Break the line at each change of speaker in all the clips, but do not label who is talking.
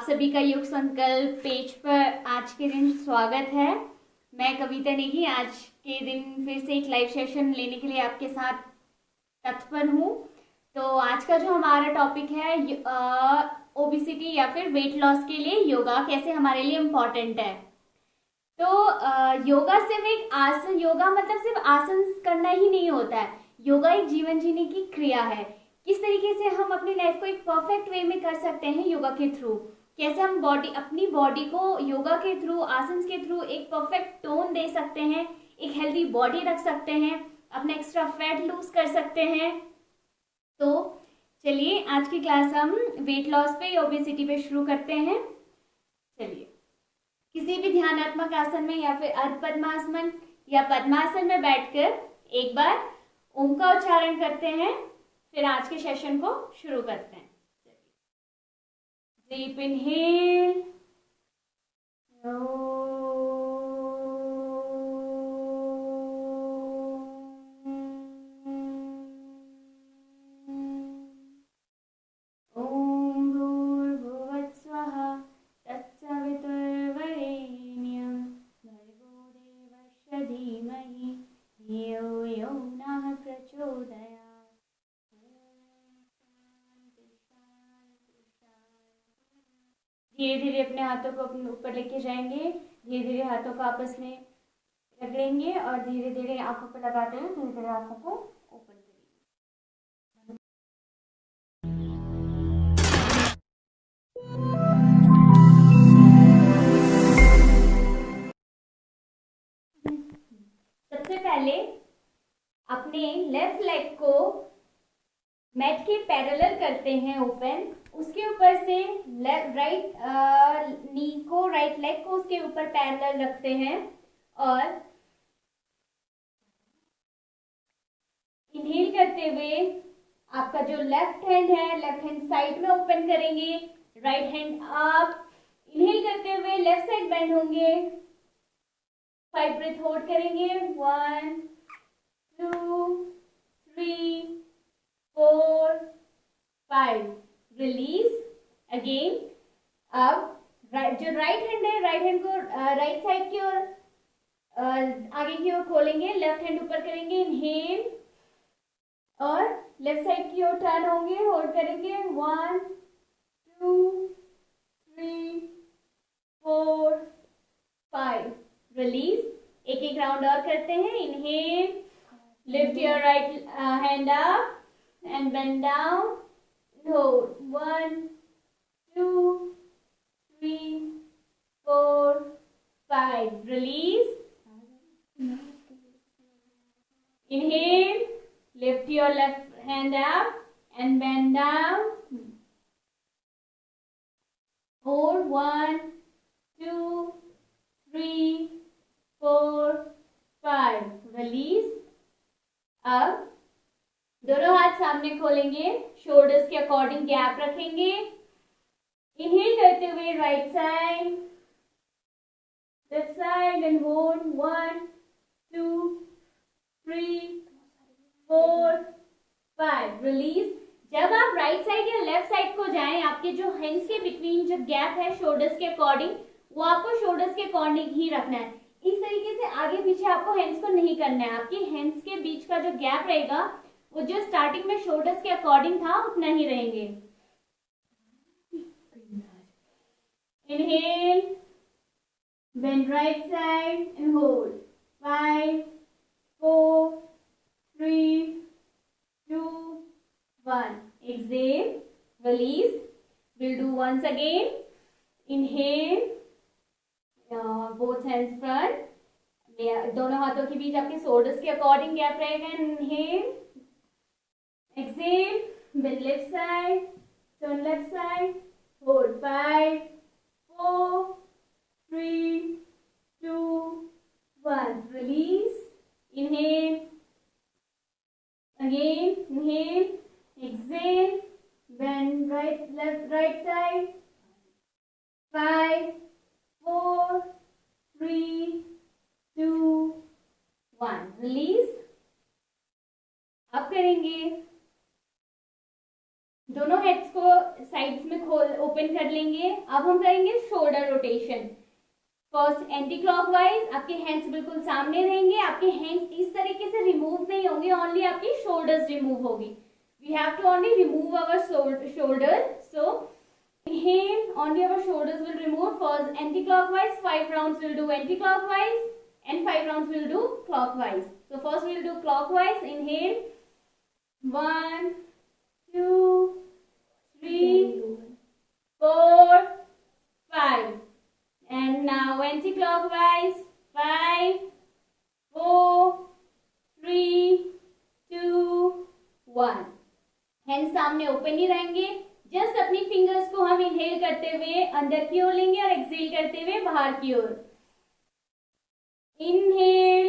सभी का योग संकल्प पेज पर आज के दिन स्वागत है। मैं कविता नेगी आज के दिन फिर से एक लाइव सेशन लेने के लिए आपके साथ तत्पर हूँ। तो आज का जो हमारा टॉपिक है ओबेसिटी या फिर वेट लॉस के लिए योगा कैसे हमारे लिए इम्पोर्टेंट है। तो योगा सिर्फ एक आसन, योगा मतलब सिर्फ आसन करना ही नहीं होता है। योगा एक जीवन जीने की क्रिया है। किस तरीके से हम अपनी लाइफ को एक परफेक्ट वे में कर सकते हैं योगा के थ्रू, कैसे हम अपनी बॉडी को योगा के थ्रू, आसन के थ्रू एक परफेक्ट टोन दे सकते हैं, एक हेल्दी बॉडी रख सकते हैं, अपना एक्स्ट्रा फैट लूज कर सकते हैं। तो चलिए आज की क्लास हम वेट लॉस पे या ओबेसिटी पे शुरू करते हैं। चलिए किसी भी ध्यानात्मक आसन में या फिर अर्ध पद्मासन या पद्मासन में बैठकर एक बार ओम का उच्चारण करते हैं, फिर आज के सेशन को शुरू करते हैं। डीप इनहेल, ओम भूर्भुवस्सुवः तत्सवितुर्वरेण्यं भर्गो देवस्य धीमहि धियो यो नः प्रचोदयात्। धीरे धीरे अपने हाथों को अपने ऊपर लेके जाएंगे, धीरे धीरे हाथों को आपस में रगड़ेंगे और धीरे धीरे आंखों पर लगाते हुए धीरे धीरे आंखों को ओपन करेंगे। सबसे पहले अपने लेफ्ट लेग को मैट के पैरेलल करते हैं ओपन, उसके ऊपर से राइट लेग को उसके ऊपर पैरेलल रखते हैं और इनहेल करते हुए आपका जो लेफ्ट हैंड है लेफ्ट हैंड साइड में ओपन करेंगे, राइट हैंड अप। इनहेल करते हुए लेफ्ट साइड बेंड होंगे, 5 ब्रेथ होल्ड करेंगे, 1 2 3 4 5, रिलीज अगेन। अब जो राइट हैंड है, राइट हैंड को राइट साइड की ओर आगे की ओर खोलेंगे, लेफ्ट हैंड ऊपर करेंगे, इनहेल और लेफ्ट साइड की ओर टर्न होंगे, होल्ड करेंगे, 1 2 3 4 5, रिलीज। एक एक राउंड और करते हैं। Inhale, lift your right hand up and bend down, hold, 1 2 3 4 5, release. Inhale, lift your left hand up and bend down, hold, 1 2 3 4 5, release. अब दोनों हाथ सामने खोलेंगे, शोल्डर्स के अकॉर्डिंग गैप रखेंगे। इनहेल करते हुए right side, left side and hold, 1 2 3 4 5, release. जब आप राइट साइड या लेफ्ट साइड को जाएं, आपके जो हैंड्स के बिटवीन जो गैप है शोल्डर्स के अकॉर्डिंग, वो आपको शोल्डर्स के अकॉर्डिंग ही रखना है। इस तरीके से आगे पीछे आपको हैंड्स को नहीं करना है। आपके हैंड्स के बीच का जो गैप रहेगा वो जो स्टार्टिंग में शोल्डर्स के अकॉर्डिंग था उतना ही रहेंगे। Inhale, bend right side and hold, 5 4 3 2 1, exhale, release. We'll do once again. Inhale, both hands front, दोनों हाथों के बीच आपके शोल्डर्स के अकॉर्डिंग गैप रहेगा। Inhale, exhale, bend left side, turn left side, hold, 5 4 3 2 1, release. Inhale, again, inhale, exhale, bend right side, 5 4 3 2 1, release. अब करेंगे दोनों heads को साइड्स में खोल ओपन कर लेंगे। अब हम करेंगे shoulder rotation. First anti clockwise, आपके हैंड्स बिल्कुल सामने रहेंगे, आपके हैंड्स इस तरीके से रिमूव नहीं होंगे, ओनली आपकी शोल्डर्स रिमूव होगी। We have to only remove our shoulder, so inhale, only our shoulders will remove. First anti-clockwise, 5 rounds we'll do anti-clockwise and 5 rounds we'll do clockwise. So first we'll do clockwise. Inhale, 1, 2, 3, 4, 5, and now anti-clockwise, 5, 4, 3, 2, 1. Hand सामने open ही रहेंगे। Just अपनी fingers को हम inhale करते हुए अंदर की ओर लेंगे और एक्सहेल करते हुए बाहर की ओर। Inhale,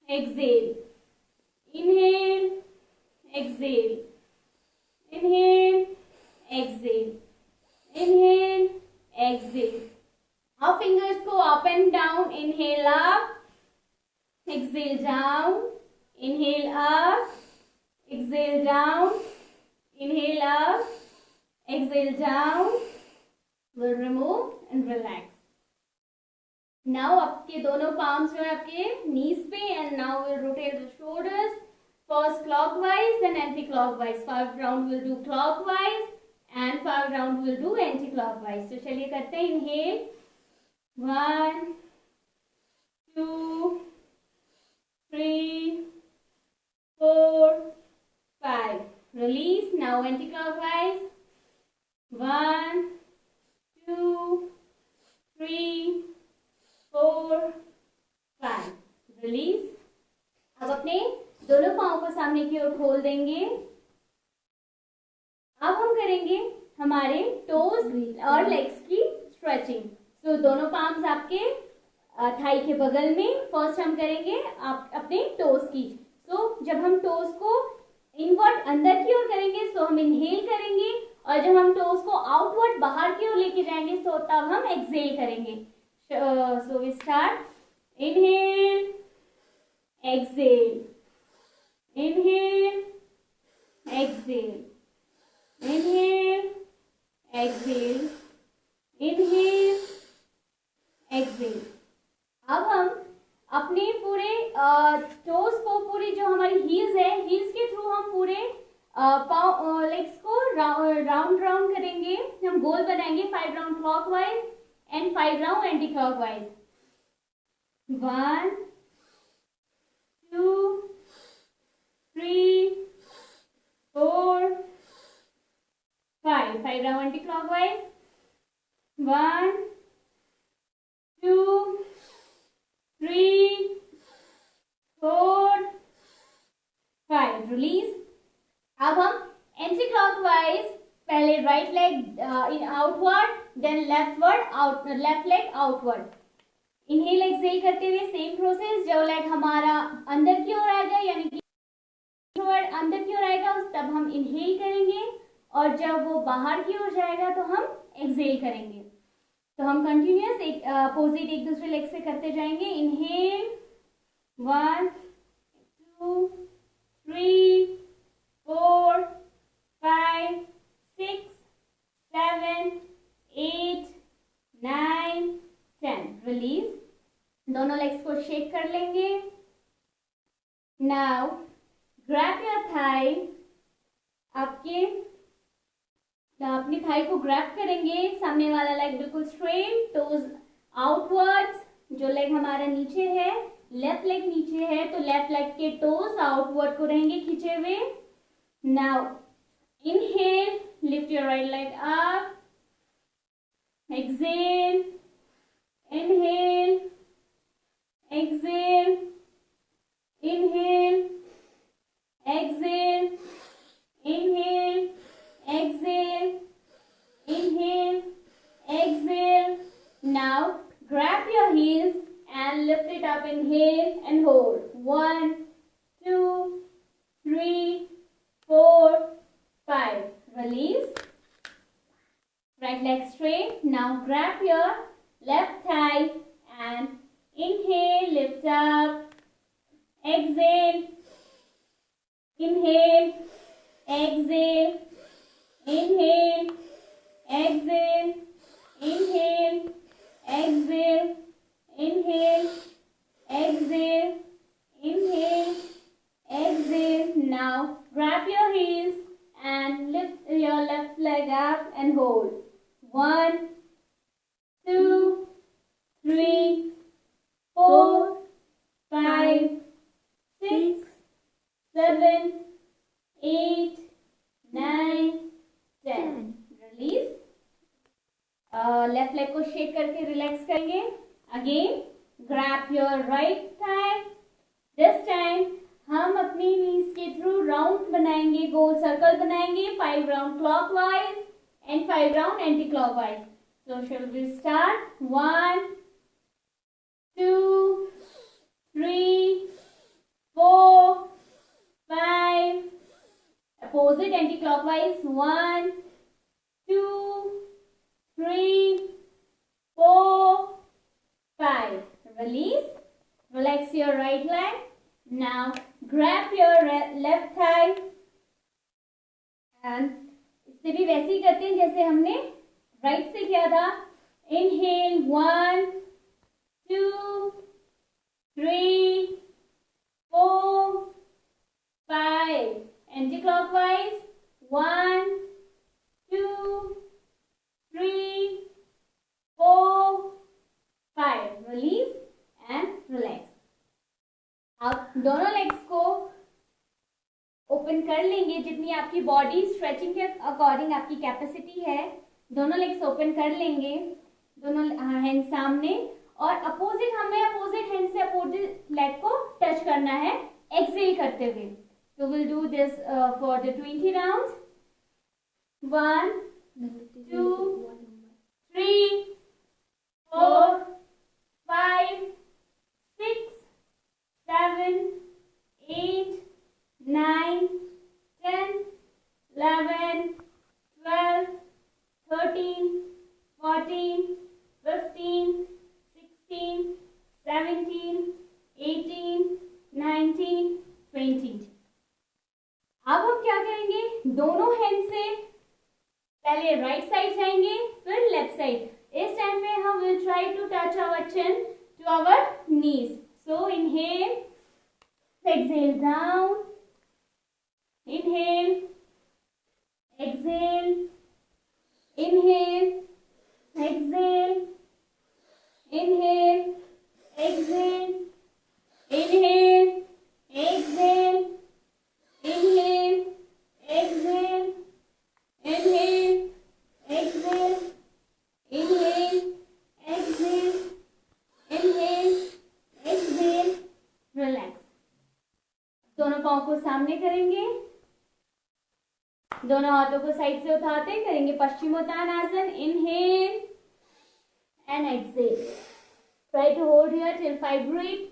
exhale, inhale, exhale, inhale, exhale, inhale, exhale. अब फिंगर्स को up and down, inhale up, exhale down, inhale up, exhale down, inhale up, exhale down, we'll remove and relax. Now आपके दोनों palms जो है आपके knees पे, and now we'll rotate the shoulders. First clockwise, then anti-clockwise. 5 round we'll do clockwise and 5 round we'll do anti-clockwise. तो चलिए करते हैं। Inhale, 1, 2, 3, 4, 5. Release. Now anti-clockwise. 1, 2, 3, 4, 5. Release. अब अपने दोनों पाँव को सामने की ओर खोल देंगे। अब हम करेंगे हमारे टोज और लेग्स की स्ट्रेचिंग। सो दोनों पाम्स आपके थाई के बगल में। फर्स्ट हम करेंगे आप अपने टोज की। सो जब हम टोज को इनवर्ट अंदर की ओर करेंगे सो हम इनहेल करेंगे, और जब हम टोज को आउटवर्ड बाहर की ओर लेके जाएंगे सो तब हम एक्सहेल करेंगे। So we start. Inhale, exhale, inhale, exhale, inhale, exhale, inhale, exhale. अब हम अपने पूरे टोस को, पूरी जो हमारी हील्स है, हील्स के थ्रू हम पूरे पाँव लेग्स को राउंड राउंड करेंगे। हम गोल बनाएंगे। 5 round clockwise and 5 round anti clockwise. 1, 2, 3, 4, 5. 5 round anti clockwise. 1, 2, 3, 4, 5. Release. अब हम एंटी क्लॉकवाइज, पहले right leg outward, then left leg outward. Inhale exhale करते हुए सेम प्रोसेस। जो लेग हमारा अंदर की ओर आएगा, यानी कि अंदर की ओर आएगा, तब हम इनहेल करेंगे, और जब वो बाहर की ओर जाएगा तो हम एक्सहेल करेंगे। तो हम कंटिन्यूअस अपोजिट एक दूसरे लेग से करते जाएंगे। इनहेल, 1, 2, 3, 4, 5, 6, 7, 8, 9, 10. रिलीज। दोनों लेग्स को शेक कर लेंगे। Now grab your thigh. अपनी थाई को ग्रैब करेंगे। सामने वाला लेग बिल्कुल स्ट्रेट, टोज आउटवर्ड्स। जो लेग हमारा नीचे है, लेफ्ट लेग नीचे है, तो लेफ्ट लेग के टोज आउटवर्ड को रहेंगे खींचे हुए। Now inhale, lift your right leg up, exhale, inhale, exhale, inhale, exhale, inhale, exhale, inhale, exhale. Now grab your heels and lift it up. Inhale and hold. 1, 2, 3, 4, 5. Release. Right leg straight. Now grab your left thigh and inhale, lift up, exhale, inhale, exhale, inhale, exhale, inhale, exhale, inhale, exhale, inhale, exhale. Now grab your heels and lift your left leg up and hold. 1, 2, 3, 4, 5, 6, 7, 8, 9, 10. Release. Left leg को shake करके relax करेंगे. Again grab your right thigh. This time हम अपनी नीज के through round बनाएंगे, गोल circle बनाएंगे. 5 round clockwise and 5 round anti clockwise. So shall we start? 1, 2, 3, 4, 5. Opposite anti-clockwise. 1, 2, 3, 4, 5. Release. Relax your right leg. Now grab your left thigh. And इससे भी वैसे ही करते हैं जैसे हमने राइट से किया था. Inhale. 1, 2, 3, 4, 5. Anti-clockwise. 1, 2, 3, 4, 5. Release and relax. आप दोनों लेग्स को ओपन कर लेंगे जितनी आपकी बॉडी स्ट्रेचिंग के अकॉर्डिंग आपकी कैपेसिटी है. दोनों लेग्स ओपन कर लेंगे, दोनों हैंड सामने, और अपोजिट हमें अपोजिट हैंड से अपोजिट लेग को टच करना है एक्सेल करते हुए. तो will do this for the 20 rounds. 1, 2, 3, 4, 5, 6, 7, 8, 9, 10, 11, 12, 13, 14, 15, 16, 17, 18, 19, 20. अब हम क्या करेंगे, दोनों हैंड से पहले राइट साइड जाएंगे फिर लेफ्ट साइड. इस टाइम में हम will try to touch our chin to our knees. So inhale, exhale down, inhale, exhale, inhale, exhale, inhale, exhale, inhale, exhale, inhale, exhale, inhale, exhale, inhale, exhale, inhale, exhale. Relax. दोनों पाँव को सामने करेंगे, दोनों हाथों को साइड से उठाते करेंगे Paschimottanasana. Inhale and exhale. Try to hold here till 5 breathe.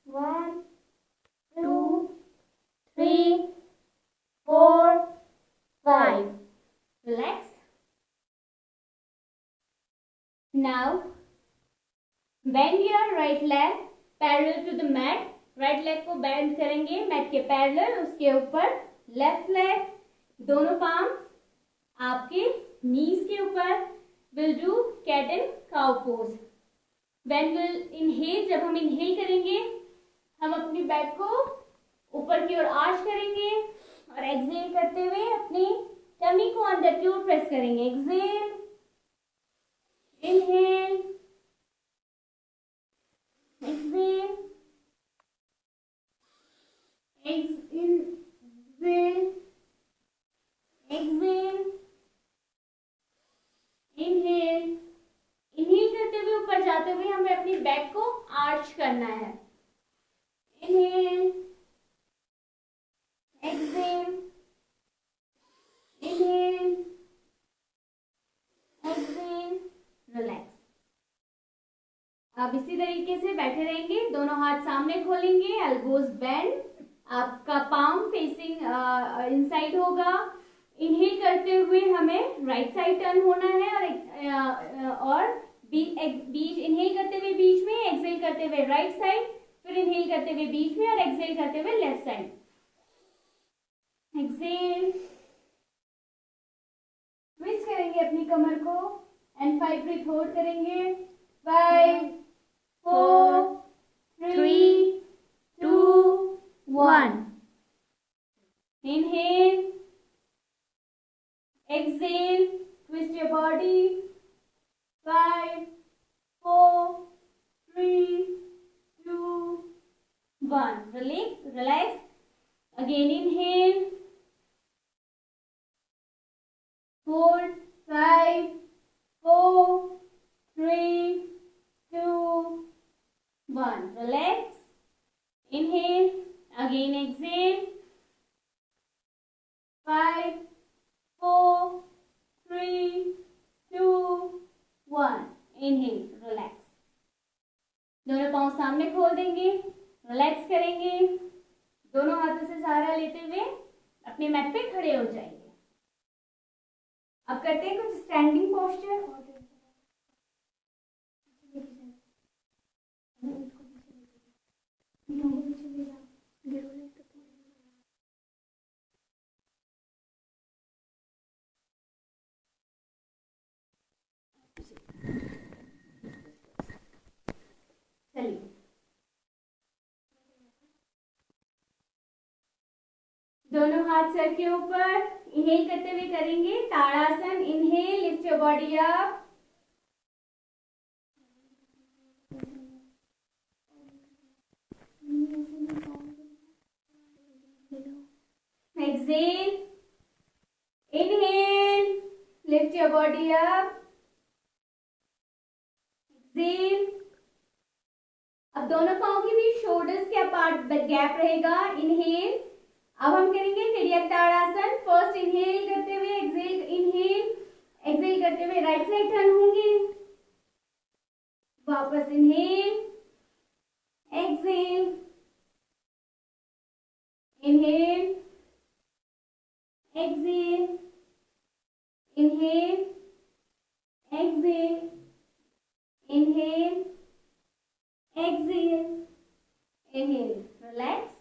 1, 2, 3, 4, 5. Relax. Now bend your right leg parallel to the mat. Right leg को बेंड करेंगे मैट के पैरेलल, उसके ऊपर लेफ्ट लेग, दोनों पाम आपके नीज के ऊपर. Will do cat and cow pose. When will inhale, जब हम इनहेल करेंगे हम अपनी बैक को ऊपर की ओर आर्च करेंगे और एक्सहेल करते हुए अपनी टमी को अंदर की ओर प्रेस करेंगे. Exhale, inhale, exhale, exhale, exhale, inhale. Inhale करते हुए ऊपर जाते हुए हमें अपनी बैक को आर्च करना है. Inhale, exhale, inhale, exhale. Relax. आप इसी तरीके से बैठे रहेंगे, दोनों हाथ सामने खोलेंगे, एल्बोज बेंड, आपका पाम फेसिंग इनसाइड होगा. इनहेल करते हुए हमें राइट साइड टर्न होना है और बीच इनहेल करते हुए बीच में, एक्सहेल करते हुए राइट साइड, फिर इनहेल करते हुए बीच में और एक्सहेल करते हुए लेफ्ट साइड. एक्सहेल, करेंगे अपनी कमर को एंड 5 ब्रीथ होल्ड करेंगे। 5 4 3 2 1। Inhale, exhale, twist your body। 5 4 3 2 1। Relax। Again inhale, hold। 5 4 3 2 1। Relax। Inhale, again exhale। 5 4 3 2 1। Inhale, relax। दोनों पाँव सामने खोल देंगे, रिलैक्स करेंगे, दोनों हाथों से सहारा लेते हुए अपने मैट पे खड़े हो जाएंगे। अब करते हैं कुछ स्टैंडिंग पोस्चर। चलिए, दोनों हाथ सर के ऊपर, इनहेल करते हुए करेंगे Tadasana. Inhale, lift your body up. Exhale, inhale, lift your body up। Exhale। अब दोनों पाँव के बीच शोल्डर्स के अपार्ट गैप रहेगा। इनहेल। अब हम करेंगे तिर्यक ताड़ासन। फर्स्ट इनहेल करते हुए, एक्सेल, इनहेल, एक्सेल करते हुए राइट साइड टर्न होंगे। वापस inhale, exhale, inhale, exhale, inhale, exhale, inhale, exhale, inhale. Relax.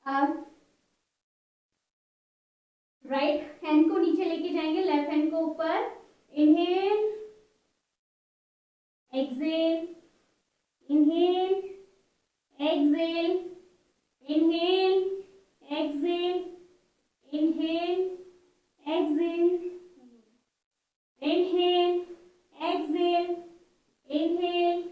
अब राइट हैंड को नीचे लेके जाएंगे, लेफ्ट हैंड को ऊपर। Inhale, exhale, inhale, exhale, inhale, exhale, inhale, exhale, inhale, exhale, inhale,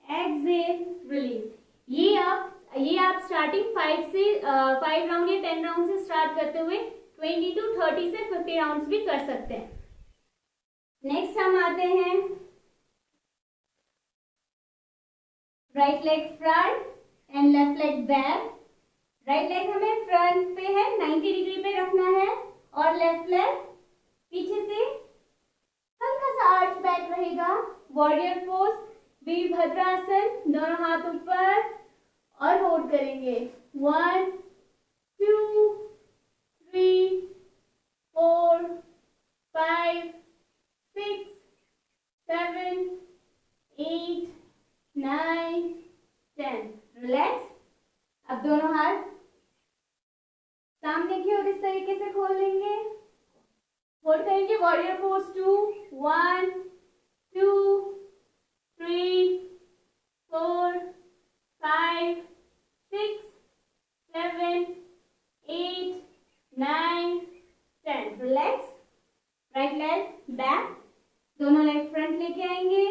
exhale, release. ये आप स्टार्टिंग 5 राउंड या 10 राउंड से स्टार्ट करते हुए 20 to 30 से 50 राउंड्स भी कर सकते हैं। नेक्स्ट हम आते हैं right leg front end left leg back. Right leg हमें फ्रंट पे है, 90 डिग्री पे रखना है, और लेफ्ट लेग पीछे से हल्का सा आर्च बैक रहेगा। Warrior pose, Virabhadrasana. दोनों हाथ ऊपर और होल्ड करेंगे। 1 2 3 4 5 6 7 8 9 10। रिलैक्स। अब दोनों हाथ सामने की ओर इस तरीके से खोल लेंगे, होल्ड करेंगे। Warrior pose 2 1 2 3 4 5 6 7 8 9 10। Relax. Right leg back, दोनों लेग फ्रंट लेके आएंगे।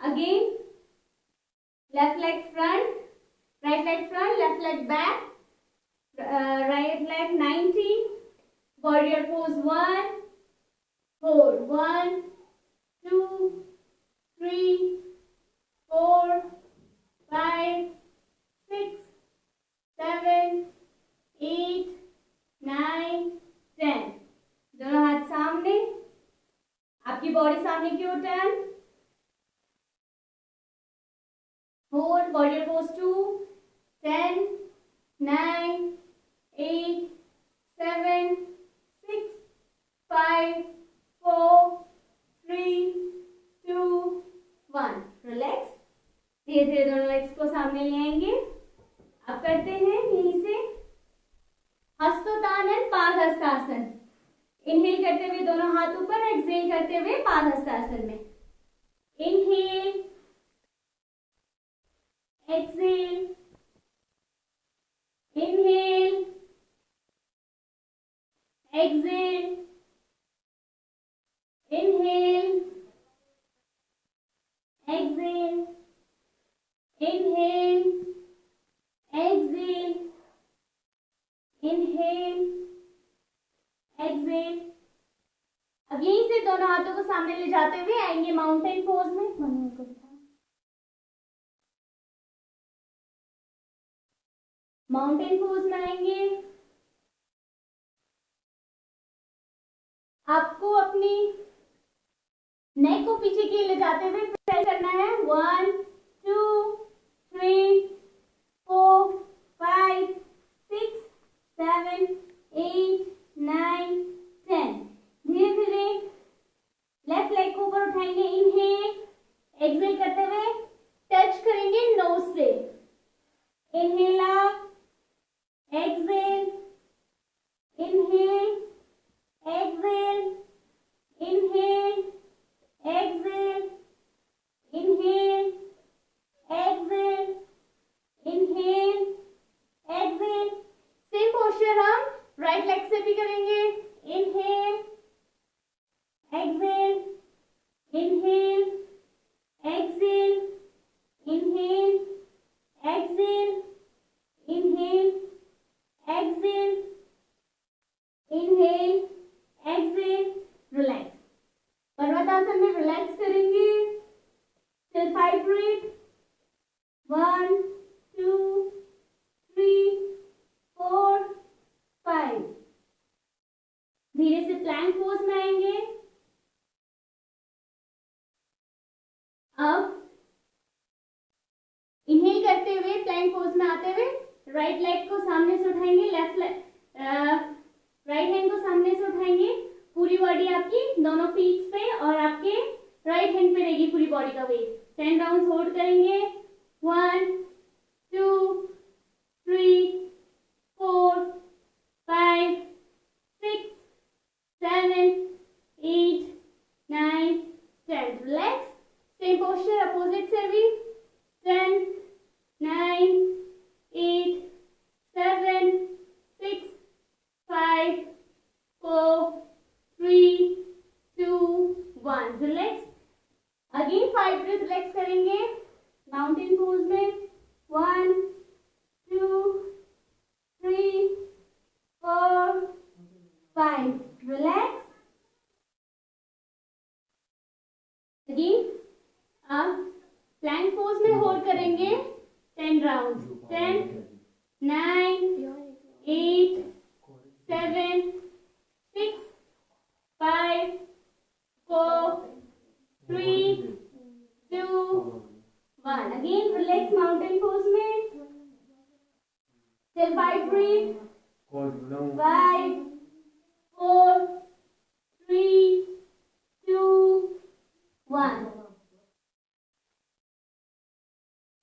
Again left leg front, right leg front, left leg back, right leg 90। Warrior pose 1, hold 1 2 3 4 5 6 7 8 9 10। दोनों हाथ सामने, आपकी बॉडी सामने की ओर turn. Hold, warrior pose 2 10 9 8 7 6 5 4 3 2 1। Relax. धीरे धीरे दोनों लेग्स को सामने ले आएंगे। अब करते हैं यहीं से हस्तोत्तान पाद हस्तासन। करते हुए दोनों हाथ ऊपर, एक्सहेल करते हुए पादहस्तासन में। Inhale, exhale, inhale, exhale, inhale, exhale, inhale, exhale, inhale, exhale. अब यहीं से दोनों हाथों को सामने ले जाते हुए आएंगे माउंटेन पोज में। माउंटेन पोज में आएंगे। आपको अपनी नेक को पीछे की ले जाते हुए प्रेस करना है। 1 2 3 4 5 6 7 8 9 10। धीरे धीरे लेफ्ट लेग को ऊपर उठाएंगे। इनहेल, एक्सहेल करते हुए टच करेंगे नोज से। Inhale up, exhale, inhale, exhale, inhale, exhale, inhale, exhale, inhale, exhale. Same posture हम राइट लेग से भी करेंगे। Inhale, exhale, inhale, exhale, inhale, exhale, inhale, exhale, inhale, exhale. Relax. Parvatasana में रिलैक्स करेंगे। Till 5 breath. 1 2 3 4 5। धीरे से प्लैंक पोज में आएंगे। अब इनहेल करते हुए प्लैंक पोज में आते हुए राइट लेग को सामने से उठाएंगे। राइट हैंड को सामने से उठाएंगे। पूरी बॉडी आपकी दोनों फीट पे और आपके राइट हैंड पे रहेगी पूरी बॉडी का वेट। 10 राउंड होल्ड करेंगे। 1 2 3 4 5 6 7 8 9 10। रिलैक्स। सेम पोस्चर अपोजिट से भी। 10 9 8 7 6 5 4 3 2 1। रिलैक्स। अगेन 5 ब्रीथ रिलैक्स करेंगे माउंटेन पोज में। 1 2 3 4 5। रिलैक्स। अगेन अब प्लैंक पोज में होल्ड करेंगे 10 round. 10 9 8 7 6 5 4 3 2 1। Again relax mountain pose में। Till 5 breath. 5 4 3 2 1।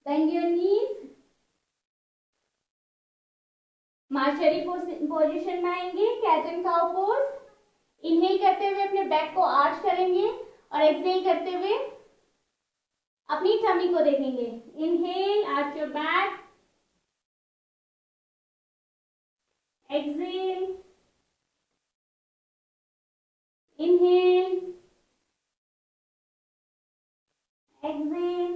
Bend your knees. Marjari position में आएंगे। Cat and cow pose. Inhale करते हुए अपने बैक को आर्च करेंगे और एक्सहेल करते हुए अपनी टमी को देखेंगे। Inhale, arch your back. Exhale, inhale, exhale,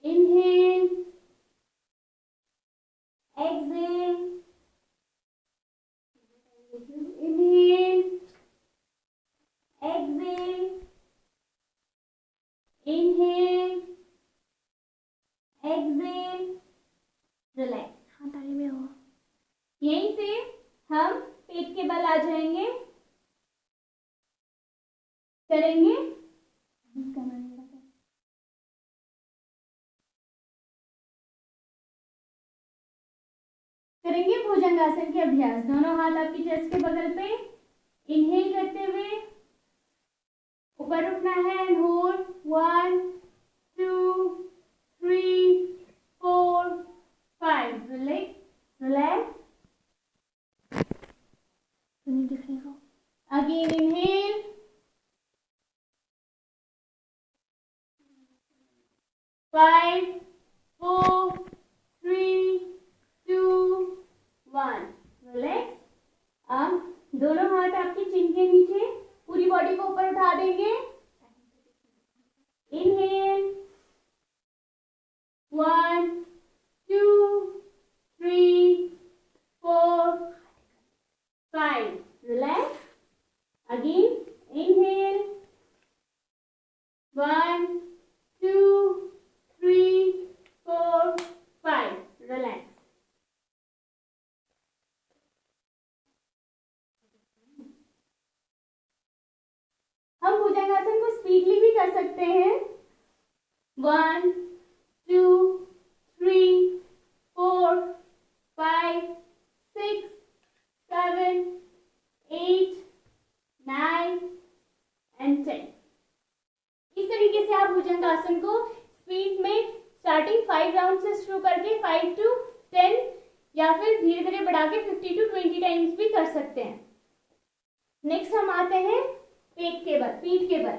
inhale, exhale, inhale, exhale, inhale, exhale. Relax. हाँ ताली में हो। यहीं से हम पेट के बल आ जाएंगे। करेंगे करेंगे भुजंगासन के अभ्यास। दोनों हाथ आपकी चेस्ट के बगल पे। इनहेल करते हुए ऊपर उठना है and hold. 1 2 3 4 5। Relax. Relax. Again inhale. 5, 4, 3, 2, 1. Relax. अब दोनों हाथ आपके चिन के नीचे, पूरी बॉडी को ऊपर उठा देंगे. Inhale. 1, 2, 3, 4, 5. Relax. Again. Inhale. 1, 2, 3, 4, 5. Relax. हम भुजंगासन को स्पीडली भी कर सकते हैं. 1, 2, 3, 4, 5, 6, 7, 8, 9 and 10. इस तरीके से आप भुजंगासन को स्पीड में स्टार्टिंग 5 राउंड से शुरू करके 5 to 10 या फिर धीरे धीरे बढ़ा के 50 to 20 टाइम्स भी कर सकते हैं. नेक्स्ट हम आते हैं पेट के बल, पीठ के बल.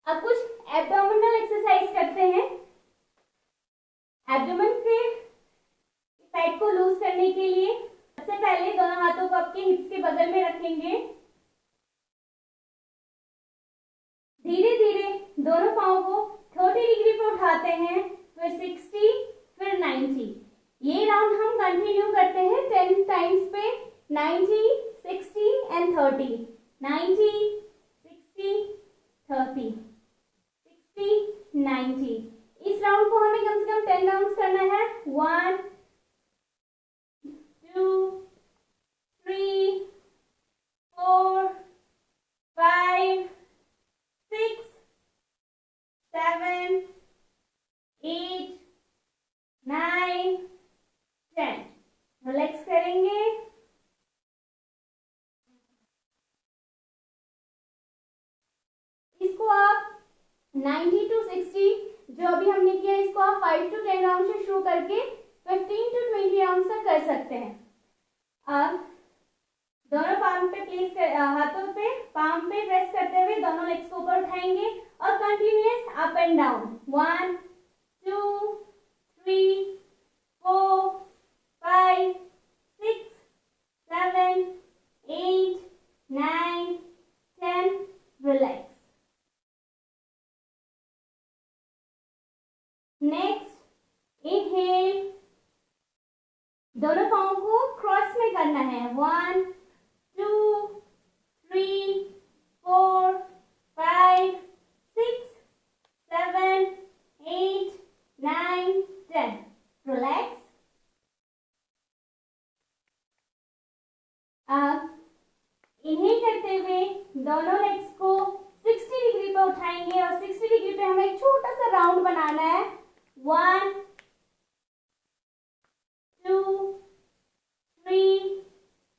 अब कुछ एब्डोमिनल एक्सरसाइज करते हैं. एब्डोमेन के फैट को लूज करने के लिए सबसे पहले दोनों हाथों को आपके हिप्स के बगल में रखेंगे. धीरे धीरे दोनों पाँव को 30 डिग्री पे उठाते हैं, फिर 60, फिर 90. ये राउंड हम कंटिन्यू करते हैं 10 टाइम्स पे. 90, 60 एंड 30. 90, 60, 30, 60, 90. इस राउंड को हमें कम से कम 10 राउंड्स करना है. 1, 2, 3, 4, 5, 6, 7, 8, 9, 10. रिलैक्स करेंगे. इसको आप 90 to 60 जो अभी हमने किया, इसको आप 5 to 10 राउंड से शुरू करके 15 to 20 राउंड तक कर सकते हैं. अब दोनों पाम पे प्लेस हाथों पे पाम पे प्रेस करते हुए दोनों लेग्स को ऊपर उठाएंगे और continuous up and down. 1, 2, 3, 4, 5, 6, 7, 8, 9, 10. Relax. Next inhale. दोनों पाँव को क्रॉस में करना है. 1, 2, 3, 4, 5, 6, 7, 8, 9, 10. रिलैक्स. अब इनहेल करते हुए दोनों लेग्स को 60 डिग्री पे उठाएंगे और 60 डिग्री पे हमें एक छोटा सा राउंड बनाना है. 1, 2, 3,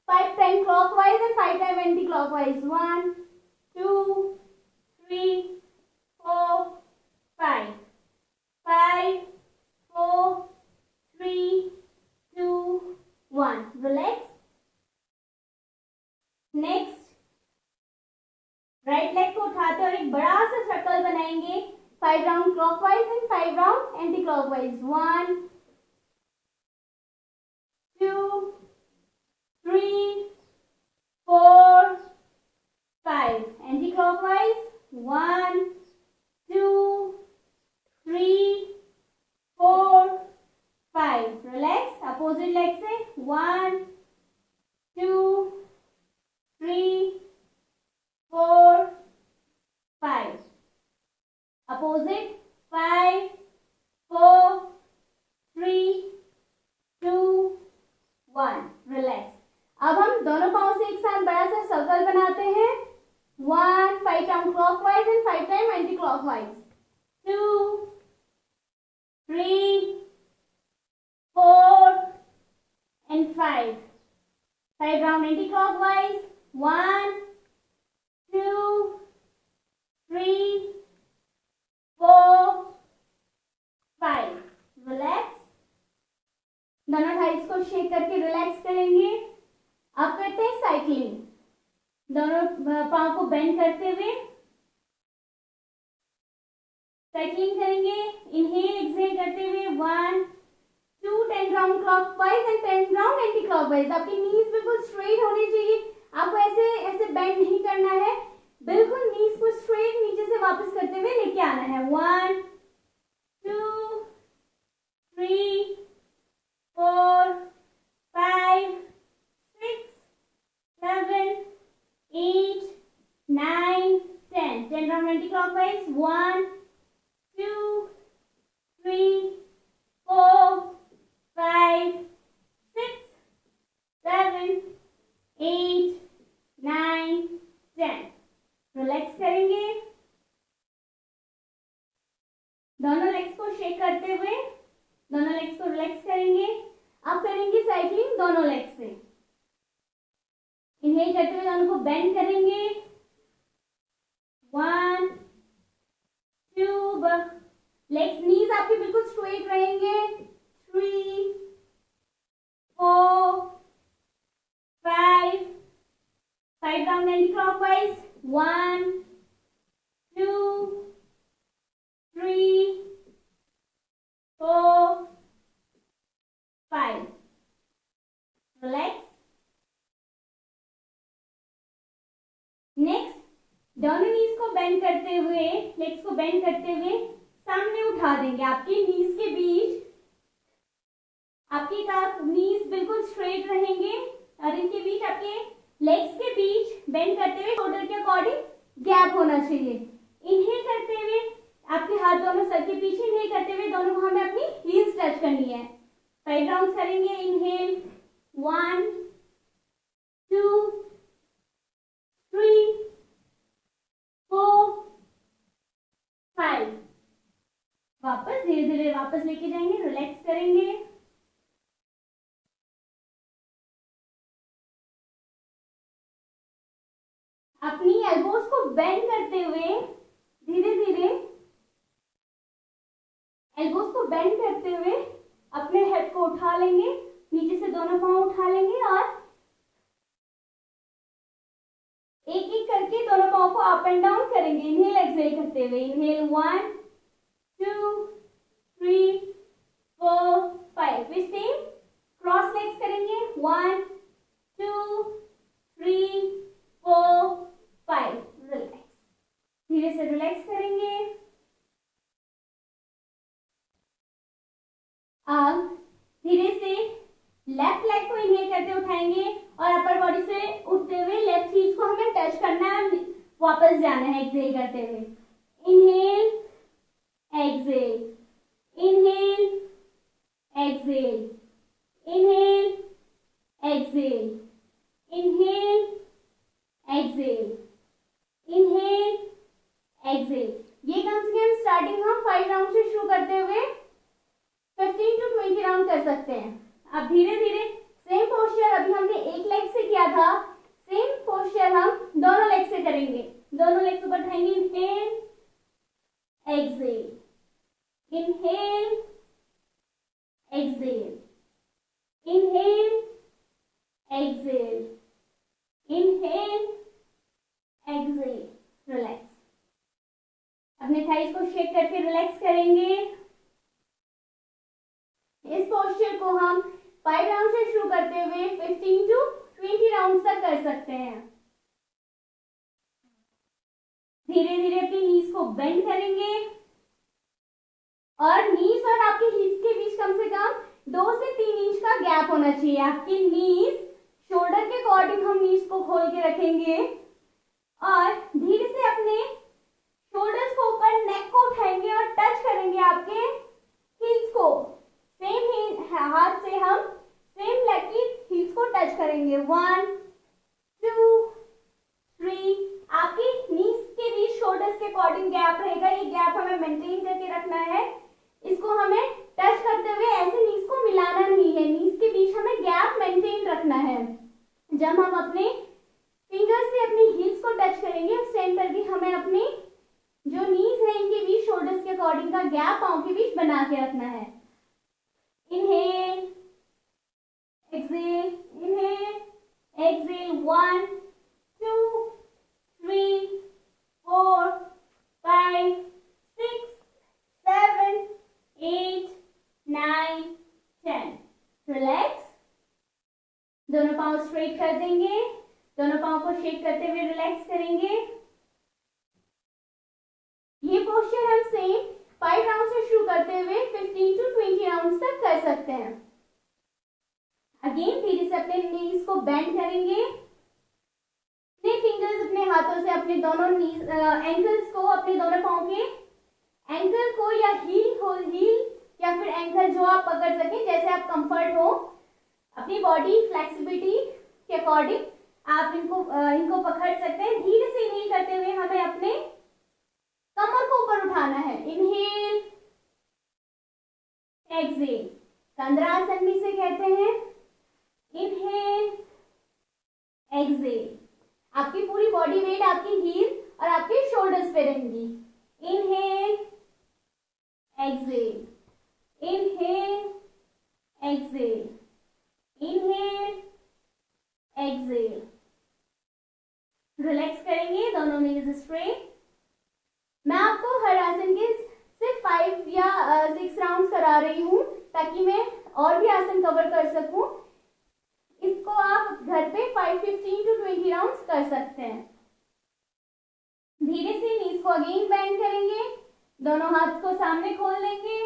5 time clockwise and 5 time anti clockwise. 1, 2, 3, 4, 5. 5, 4, 3, 2, 1. Relax. Next right leg को उठाते और एक बड़ा सा सर्कल बनाएंगे. 5 round clockwise and 5 round anti clockwise. 1, 2, 3, 4, 5. Anti clockwise. 1, 2, 3, 4, 5. Relax. Opposite leg से. 1, 2, 3, 4, 5. Opposite. 5, 4, 3, 2, 1. Relax. अब हम दोनों पाँव से एक साथ बड़ा सा सर्कल बनाते हैं. 1, 5 time clockwise and 5 time anti clockwise. 2, 3, 4 and 5. 5 round anti clockwise. 1, 2, 3, 4, 5. Relax. दोनों थाइस को शेक करके रिलैक्स करेंगे. अब करते हैं साइक्लिंग, दोनों पाँव को बेंड करते हुए साइक्लिंग करेंगे। इनहेल एक्सहेल करते हुए 1 2 10 round clockwise and 10 round anti clockwise. आपकी नीज बिल्कुल स्ट्रेट होनी चाहिए, आपको ऐसे ऐसे बेंड नहीं करना है, बिल्कुल नीज को स्ट्रेट नीचे से वापस करते हुए लेके आना है। 1 2 3 4 5 6 7 8 9 10 10 राउंड एंटी क्लॉकवाइज। 1 2 3 4 5 6 7 8 9 10। रिलैक्स करेंगे, दोनों लेग्स को शेक करते हुए दोनों लेग्स को रिलैक्स करेंगे। अब करेंगे साइक्लिंग दोनों लेग्स से। इनहेल करते हुए दोनों को बेंड करेंगे। 1 2 लेग्स नीज आपके बिल्कुल स्ट्रेट रहेंगे। 3 4 5 5 round anti clockwise. 1 2 3 4 5। Relax. Next दोनों नीज को बेंड करते हुए लेग्स को बेंड करते हुए सामने उठा देंगे। आपकी नीज के बीच आपकी नीज बिल्कुल स्ट्रेट रहेंगे और इनके बीच आपके लेग्स के बीच बेंड करते हुए शोल्डर के अकॉर्डिंग गैप होना चाहिए। इनहेल करते हुए आपके हाथ दोनों सर के पीछे, इनहेल करते हुए दोनों को हमें अपनी हील्स टच करनी है। 5 राउंड्स करेंगे। इनहेल 1 2 3 4 5। वापस धीरे धीरे वापस लेके जाएंगे, रिलैक्स करेंगे। अपनी एल्बोज को बेंड करते हुए धीरे धीरे एल्बोज को बेंड करते हुए अपने हेड को उठा लेंगे, नीचे से दोनों पांव उठा लेंगे और एक एक करके दोनों पांव को अप एंड डाउन करेंगे। इनहेल एक्सहेल करते हुए। इनहेल 1 2 3 4 5। फिर सेम क्रॉस लेग्स करेंगे। 1 2 3 4 5। रिलैक्स, धीरे से रिलैक्स करेंगे। अब धीरे से लेफ्ट लेग को इनहेल करते उठाएंगे और अपर बॉडी से उठते हुए लेफ्ट हील को हमें टच करना है, वापस जाना है एक्सहेल करते हुए। Inhale exhale, inhale exhale, inhale exhale, inhale exhale, inhale exhale. ये कम से कम स्टार्टिंग हम 5 राउंड से शुरू करते हुए 15 to 20 राउंड कर सकते हैं। अब धीरे धीरे सेम पोस्चर अभी हमने एक लेग से किया था, सेम पोस्चर हम दोनों लेग से करेंगे। दोनों लेग्स ऊपर उठाएंगे। Inhale exhale, inhale exhale, inhale exhale, inhale exhale. Relax, अपने थाइज को शेक करके रिलैक्स करेंगे। इस पोस्चर को हम 5 राउंड से शुरू करते हुए 15 to 20 राउंड तक कर सकते हैं। धीरे धीरे अपनी नीज को बेंड करेंगे और नीज और आपकी हिप्स के बीच कम से कम 2 से 3 इंच का गैप होना चाहिए। आपकी नीज शोल्डर के अकॉर्डिंग हम नीज को खोल के रखेंगे और धीरे से अपने शोल्डर्स को ऊपर, नेक को उठाएंगे और टच करेंगे आपके हील्स को। सेम हाथ से हम सेम लेग की हील्स को टच करेंगे। 1 2 3। आपकी नीज के बीच शोल्डर्स के अकॉर्डिंग गैप रहेगा, ये गैप हमें मेंटेन करके रखना है। इसको हमें टच करते हुए ऐसे नीज को मिलाना नहीं है, नीज के बीच हमें गैप मेंटेन रखना है। जब हम अपने फिंगर्स से अपनी हील्स को टच करेंगे उस टाइम पर भी हमें अपनी जो नीज है इनके बीच शोल्डर्स के अकॉर्डिंग का गैप पांव के बीच बना के रखना है। इनहेल एक्सहेल, इनहेल दोनों पाँव को शेक करते हुए रिलैक्स करेंगे। ये पोस्चर हम सेम 5 राउंड से शुरू करते हुए 15 to 20 राउंड तक कर सकते हैं। अगेन धीरे से अपने नीज को बेंड करेंगे। अपने फिंगर्स अपने हाथों से अपने दोनों नीज एंकल्स को, अपने दोनों पाँव के एंकल को या हील या फिर एंकल जो आप पकड़ सकें, जैसे आप कंफर्ट हो, अपनी बॉडी फ्लेक्सिबिलिटी के अकॉर्डिंग आप इनको पकड़ सकते हैं। धीरे से इनहेल करते हुए हमें अपने कमर को ऊपर उठाना है। इनहेल, एक्सहेल, कंद्रासन भी से कहते हैं। इनहेल, एक्सहेल, आपकी पूरी बॉडी वेट आपकी हील और आपके शोल्डर्स पे रहेंगी। Inhale, exhale, inhale, exhale, inhale, exhale. Relax करेंगे, दोनों नीज स्ट्रेट। मैं आपको हर आसन के सिर्फ 5 या 6 राउंड्स करा रही हूँ ताकि मैं और भी आसन कवर कर सकूं। इसको आप घर पे 15 to 20 राउंड्स कर सकते हैं। धीरे से नीज को अगेन बेंड करेंगे, दोनों हाथ को सामने खोल लेंगे,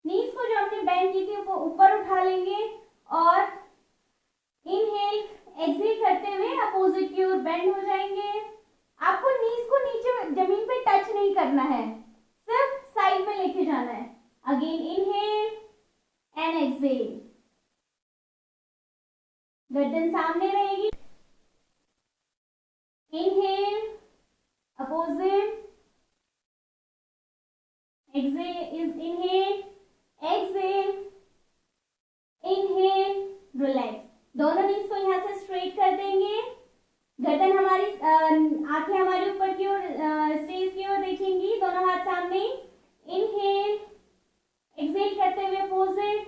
नीज को जो आपने बेंड की थी वो ऊपर उठा लेंगे और इनहेल एक्सहेल करते हुए अपोजिट की ओर बेंड हो जाएंगे। आपको नीज को नीचे जमीन पे टच नहीं करना है, सिर्फ साइड में लेके जाना है। अगेन इनहेल एंड एक्सहेल, गर्दन सामने रहेगी। Inhale, opposite, exhale is inhale, exhale, inhale, relax. दोनों नीज को यहाँ से स्ट्रेट कर देंगे। गर्दन हमारी, आंखें हमारे ऊपर की ओर, स्टेज की ओर देखेंगी। दोनों हाथ सामने। इनहेल, एक्सहेल करते हुए opposite,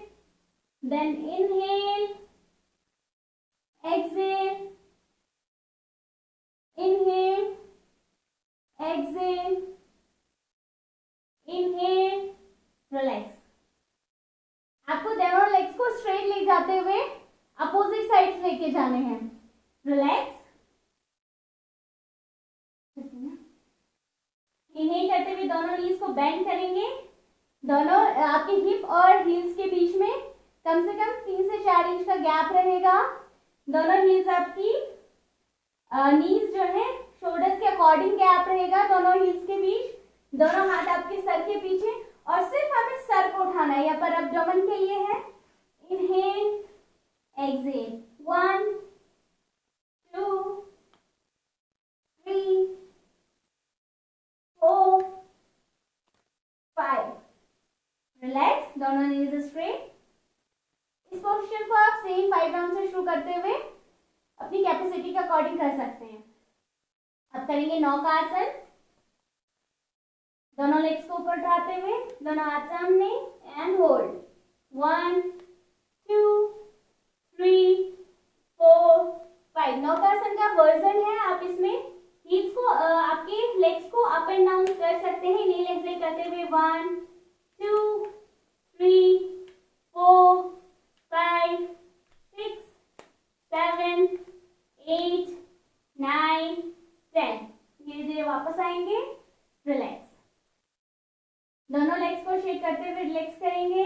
then inhale, exhale, inhale, exhale, inhale, relax. आपको दोनों लेग्स को स्ट्रेट ले जाते हुए अपोजिट साइड लेके जाने हैं। रिलैक्स। इनहेल करते हुए दोनों नीज को बेंड करेंगे। दोनों आपके हिप और हील्स के बीच में कम से कम 3 से 4 इंच का गैप रहेगा। दोनों हील्स आपकी नीज जो है शोल्डर्स के अकॉर्डिंग गैप रहेगा दोनों हील्स के बीच। दोनों हाथ आपके सर के पीछे और सिर्फ हमें सर को उठाना है, यहाँ पर एब्डोमेन के लिए है। Inhale, exhale, 1 2 3 4 5। रिलैक्स, दोनों नीज स्ट्रेट। इस पोस्चर को आप सेम 5 राउंड से शुरू करते हुए अपनी कैपेसिटी के अकॉर्डिंग कर सकते हैं। अब करेंगे नौकासन। दोनों लेग्स को ऊपर उठाते हुए, दोनों हाथ सामने एंड होल्ड। 1 2 3 4 5। नौकासन का वर्जन है। आप इसमें हील्स को, आपके लेग्स को अप एंड डाउन कर सकते हैं नी लेग्स करते हुए। 1 2 3 4 5 6 7 8 9 10। धीरे धीरे वापस आएंगे। रिलैक्स। दोनों लेग्स को शेक करते हुए रिलैक्स करेंगे।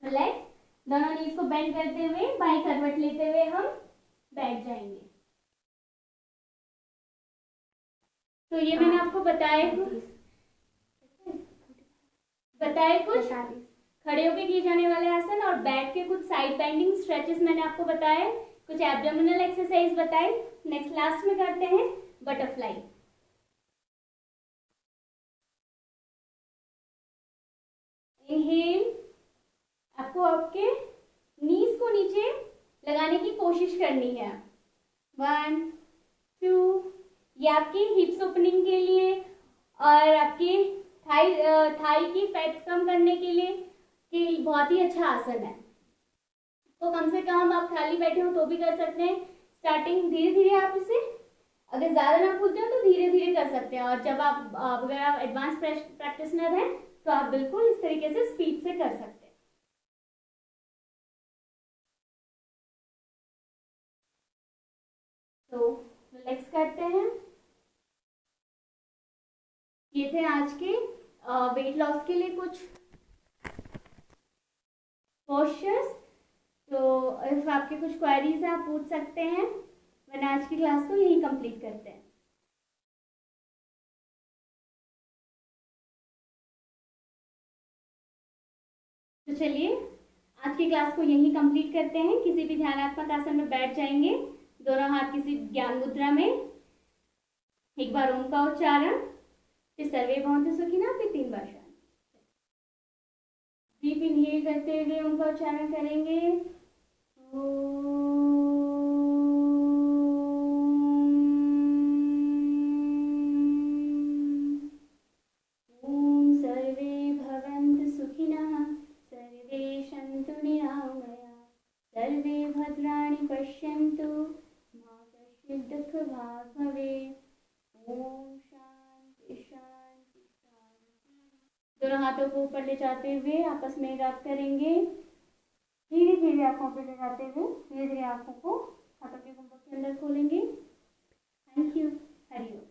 रिलैक्स। दोनों नीज को बेंड करते हुए बाएं करवट लेते हुए हम बैठ जाएंगे। तो ये मैंने आपको बताया कुछ खड़े होके किए जाने वाले आसन और बैठ के कुछ साइड बेंडिंग स्ट्रेचेस मैंने आपको बताए, कुछ एब्डोमिनल एक्सरसाइज बताए। नेक्स्ट लास्ट में करते हैं बटरफ्लाई। इनहेल, आपको आपके नीज को नीचे लगाने की कोशिश करनी है। 1 2। ये आपकी हिप्स ओपनिंग के लिए और आपकी थाई की फैट कम करने के लिए कि बहुत ही अच्छा आसन है। तो कम से कम आप खाली बैठे हो तो भी कर सकते हैं। स्टार्टिंग धीरे धीरे आप इसे, अगर ज़्यादा ना भूलते हो तो धीरे धीरे कर सकते हैं। और जब आप अगर आप एडवांस प्रैक्टिशनर हैं तो आप बिल्कुल इस तरीके से स्पीड से कर सकते हैं। तो रिलैक्स करते हैं। ये थे आज के वेट लॉस के लिए कुछ पोस्चर्स। तो इफ आपके कुछ क्वेरीज हैं आप पूछ सकते हैं, वरना आज की क्लास को यही कंप्लीट करते हैं। तो चलिए आज की क्लास को यही कंप्लीट करते हैं। किसी भी ध्यानात्मक आसन में बैठ जाएंगे, दोनों हाथ किसी ज्ञान मुद्रा में। एक बार ओम का उच्चारण, फिर सर्वे भवन्तु सुखिनः, फिर 3 बार शांति। डीप इनहेल करते हुए ओम का उच्चारण करेंगे। ओम सर्वे भवन्तु सुखिनः, सर्वे सन्तु निरामयाः, सर्वे भद्राणि पश्यन्तु, मा कश्चित् दुःखभाग् भवेत्। ओम शांति शांति शांति। दोनों हाथों को ऊपर ले जाते हुए आपस में रब करेंगे। धीरे धीरे आंखों पे ले जाते हुए धीरे धीरे आंखों को हाथों के गुंबद के अंदर खोलेंगे। Thank you. हरि ओम।